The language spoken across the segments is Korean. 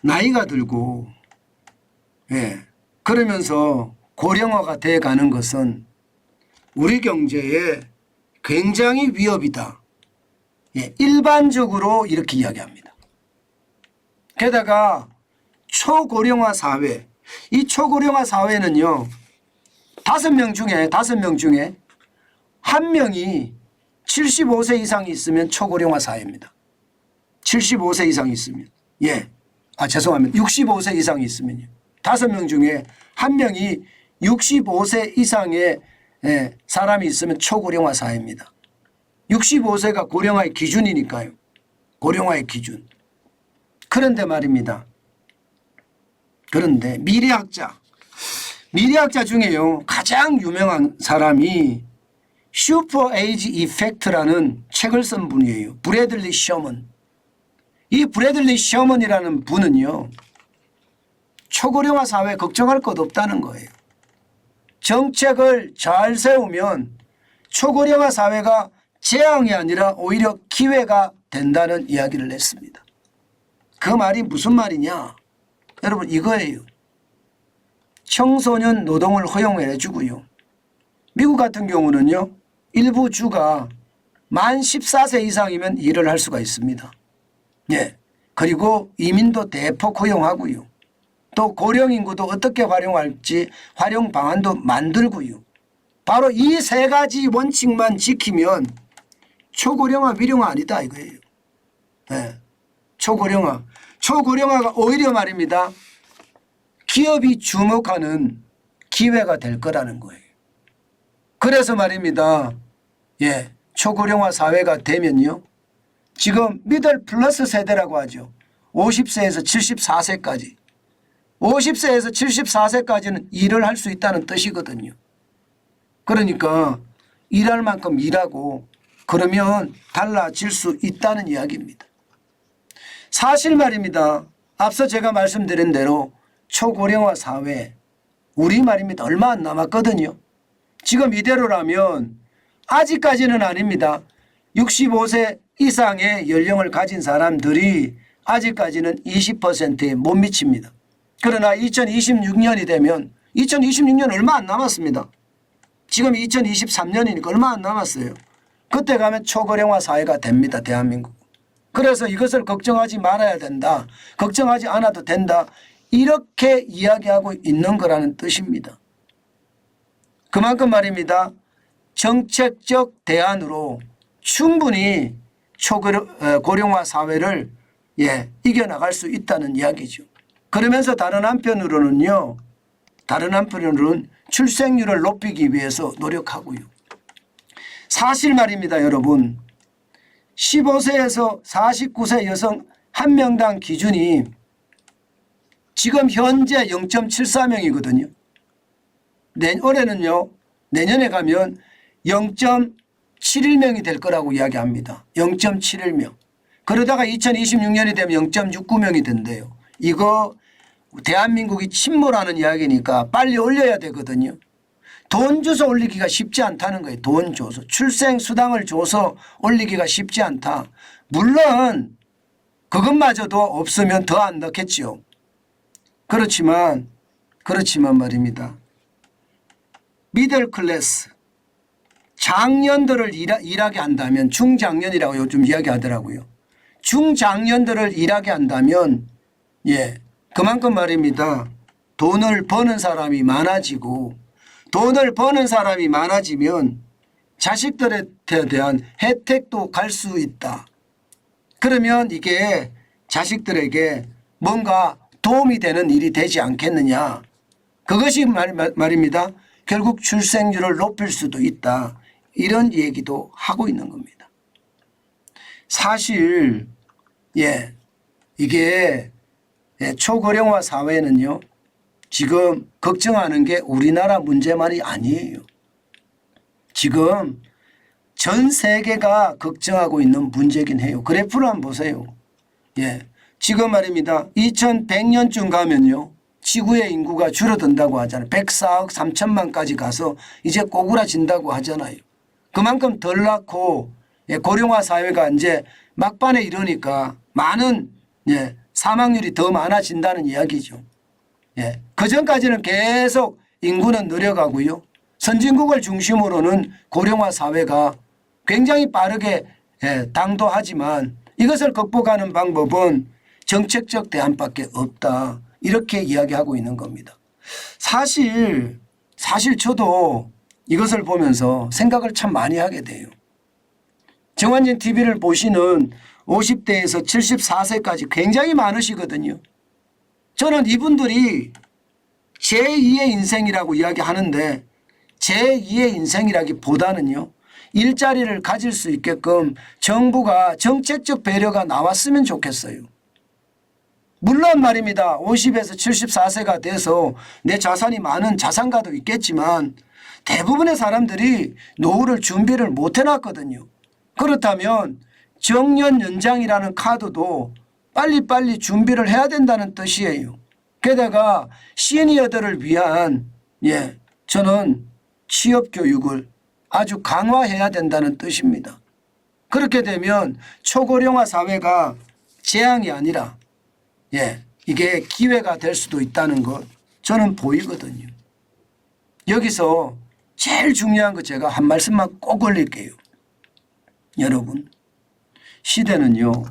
나이가 들고 그러면서 고령화가 돼 가는 것은 우리 경제에 굉장히 위협이다. 일반적으로 이렇게 이야기합니다. 게다가 초고령화 사회, 이 초고령화 사회는요 5명 중에 1명이 75세 이상이 있으면 초고령화 사회입니다. 75세 이상이 있으면 죄송합니다. 65세 이상이 있으면요 5명 중에 1명이 65세 이상의 사람이 있으면 초고령화 사회입니다. 65세가 고령화의 기준이니까요. 고령화의 기준. 그런데 말입니다. 그런데 미래학자 중에요 가장 유명한 사람이 슈퍼 에이지 이펙트라는 책을 쓴 분이에요. 브래들리 셔먼. 이 브래들리 셔먼이라는 분은요 초고령화 사회 걱정할 것 없다는 거예요. 정책을 잘 세우면 초고령화 사회가 재앙이 아니라 오히려 기회가 된다는 이야기를 했습니다. 그 말이 무슨 말이냐? 여러분 이거예요. 청소년 노동을 허용해 주고요. 미국 같은 경우는요. 일부 주가 만 14세 이상이면 일을 할 수가 있습니다. 그리고 이민도 대폭 허용하고요. 또 고령 인구도 어떻게 활용할지 활용 방안도 만들고요. 바로 이 세 가지 원칙만 지키면 초고령화 위령화 아니다 이거예요. 초고령화가 오히려 말입니다. 기업이 주목하는 기회가 될 거라는 거예요. 그래서 말입니다. 초고령화 사회가 되면요. 지금 미들 플러스 세대라고 하죠. 50세에서 74세까지. 50세에서 74세까지는 일을 할 수 있다는 뜻이거든요. 그러니까 일할 만큼 일하고 그러면 달라질 수 있다는 이야기입니다. 사실 말입니다. 앞서 제가 말씀드린 대로 초고령화 사회 우리 말입니다. 얼마 안 남았거든요. 지금 이대로라면 아직까지는 아닙니다. 65세 이상의 연령을 가진 사람들이 아직까지는 20%에 못 미칩니다. 그러나 2026년이 되면 2026년 얼마 안 남았습니다. 지금 2023년이니까 얼마 안 남았어요. 그때 가면 초고령화 사회가 됩니다. 대한민국. 그래서 이것을 걱정하지 말아야 된다. 걱정하지 않아도 된다. 이렇게 이야기하고 있는 거라는 뜻입니다. 그만큼 말입니다. 정책적 대안으로 충분히 초고령화 사회를 이겨나갈 수 있다는 이야기죠. 그러면서 다른 한편으로는 출생률을 높이기 위해서 노력하고요. 사실 말입니다. 여러분 15세에서 49세 여성 1명당 기준이 지금 현재 0.74명이거든요. 올해는요. 내년에 가면 0.71명이 될 거라고 이야기합니다. 0.71명. 그러다가 2026년이 되면 0.69명이 된대요. 이거 대한민국이 침몰하는 이야기니까 빨리 올려야 되거든요. 돈 줘서 올리기가 쉽지 않다는 거예요. 돈 줘서. 출생수당을 줘서 올리기가 쉽지 않다. 물론 그것마저도 없으면 더 안 넣겠죠. 그렇지만 말입니다. 미들 클래스 장년들을 일하게 한다면 중장년이라고 요즘 이야기하더라고요. 중장년들을 일하게 한다면 그만큼 말입니다. 돈을 버는 사람이 많아지고 돈을 버는 사람이 많아지면 자식들에 대한 혜택도 갈 수 있다. 그러면 이게 자식들에게 뭔가 도움이 되는 일이 되지 않겠느냐. 그것이 말입니다. 결국 출생률을 높일 수도 있다. 이런 얘기도 하고 있는 겁니다. 사실 이게 초고령화 사회는요. 지금 걱정하는 게 우리나라 문제만이 아니에요. 지금 전 세계가 걱정하고 있는 문제긴 해요. 그래프를 한번 보세요. 지금 말입니다. 2100년쯤 가면요. 지구의 인구가 줄어든다고 하잖아요. 104억 3천만까지 가서 이제 꼬꾸라진다고 하잖아요. 그만큼 덜 낳고 고령화 사회가 이제 막판에 이르니까 많은 사망률이 더 많아진다는 이야기죠. 예. 그 전까지는 계속 인구는 늘어가고요. 선진국을 중심으로는 고령화 사회가 굉장히 빠르게 당도하지만 이것을 극복하는 방법은 정책적 대안밖에 없다. 이렇게 이야기하고 있는 겁니다. 사실 저도 이것을 보면서 생각을 참 많이 하게 돼요. 정환진 TV를 보시는 50대에서 74세까지 굉장히 많으시거든요. 저는 이분들이 제2의 인생이라고 이야기하는데 제2의 인생이라기보다는요. 일자리를 가질 수 있게끔 정부가 정책적 배려가 나왔으면 좋겠어요. 물론 말입니다. 50에서 74세가 돼서 내 자산이 많은 자산가도 있겠지만 대부분의 사람들이 노후를 준비를 못 해놨거든요. 그렇다면 정년 연장이라는 카드도 빨리빨리 준비를 해야 된다는 뜻이에요. 게다가 시니어들을 위한 저는 취업교육을 아주 강화해야 된다는 뜻입니다. 그렇게 되면 초고령화 사회가 재앙이 아니라 이게 기회가 될 수도 있다는 것 저는 보이거든요. 여기서 제일 중요한 거 제가 한 말씀만 꼭 올릴게요. 여러분, 시대는요.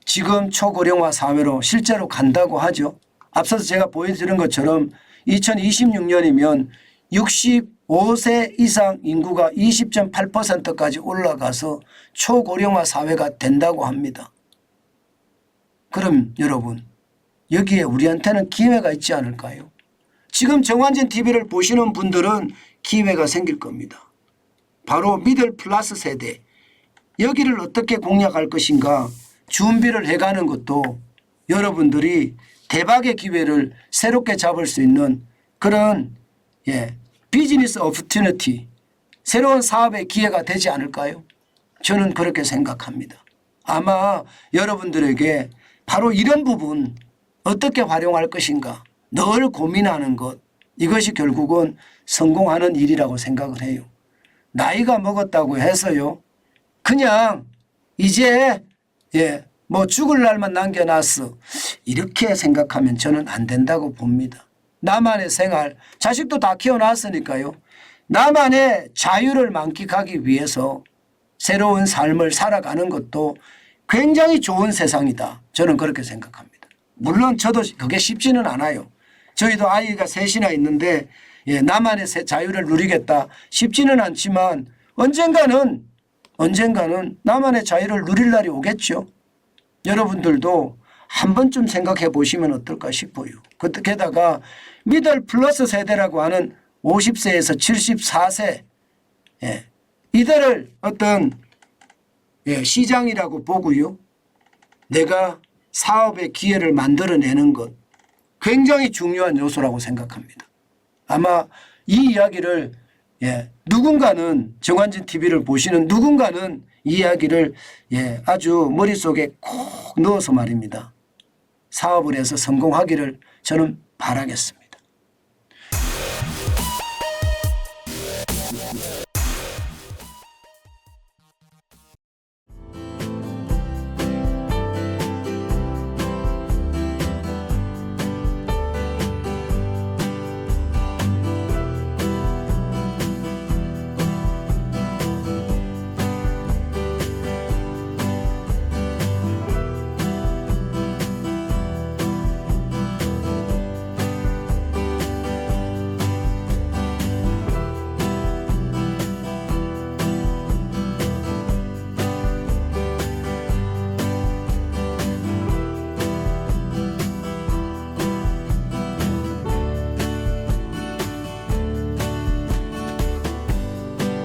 지금 초고령화 사회로 실제로 간다고 하죠. 앞서서 제가 보여드린 것처럼 2026년이면 65세 이상 인구가 20.8%까지 올라가서 초고령화 사회가 된다고 합니다. 그럼 여러분, 여기에 우리한테는 기회가 있지 않을까요? 지금 정환진 TV를 보시는 분들은 기회가 생길 겁니다. 바로 미들 플러스 세대, 여기를 어떻게 공략할 것인가 준비를 해가는 것도 여러분들이 대박의 기회를 새롭게 잡을 수 있는 그런 비즈니스 오퍼튜니티, 새로운 사업의 기회가 되지 않을까요? 저는 그렇게 생각합니다. 아마 여러분들에게 바로 이런 부분 어떻게 활용할 것인가 늘 고민하는 것, 이것이 결국은 성공하는 일이라고 생각을 해요. 나이가 먹었다고 해서요. 그냥 이제 뭐 죽을 날만 남겨놨어. 이렇게 생각하면 저는 안 된다고 봅니다. 나만의 생활, 자식도 다 키워놨으니까요. 나만의 자유를 만끽하기 위해서 새로운 삶을 살아가는 것도 굉장히 좋은 세상이다. 저는 그렇게 생각합니다. 물론 저도 그게 쉽지는 않아요. 저희도 아이가 셋이나 있는데 나만의 자유를 누리겠다 쉽지는 않지만 언젠가는 나만의 자유를 누릴 날이 오겠죠. 여러분들도 한 번쯤 생각해 보시면 어떨까 싶어요. 게다가 미들 플러스 세대라고 하는 50세에서 74세 이들을 어떤 시장이라고 보고요. 내가 사업의 기회를 만들어내는 것 굉장히 중요한 요소라고 생각합니다. 아마 이 이야기를 누군가는 정환진 TV를 보시는 누군가는 이 이야기를 아주 머릿속에 콕 넣어서 말입니다. 사업을 해서 성공하기를 저는 바라겠습니다.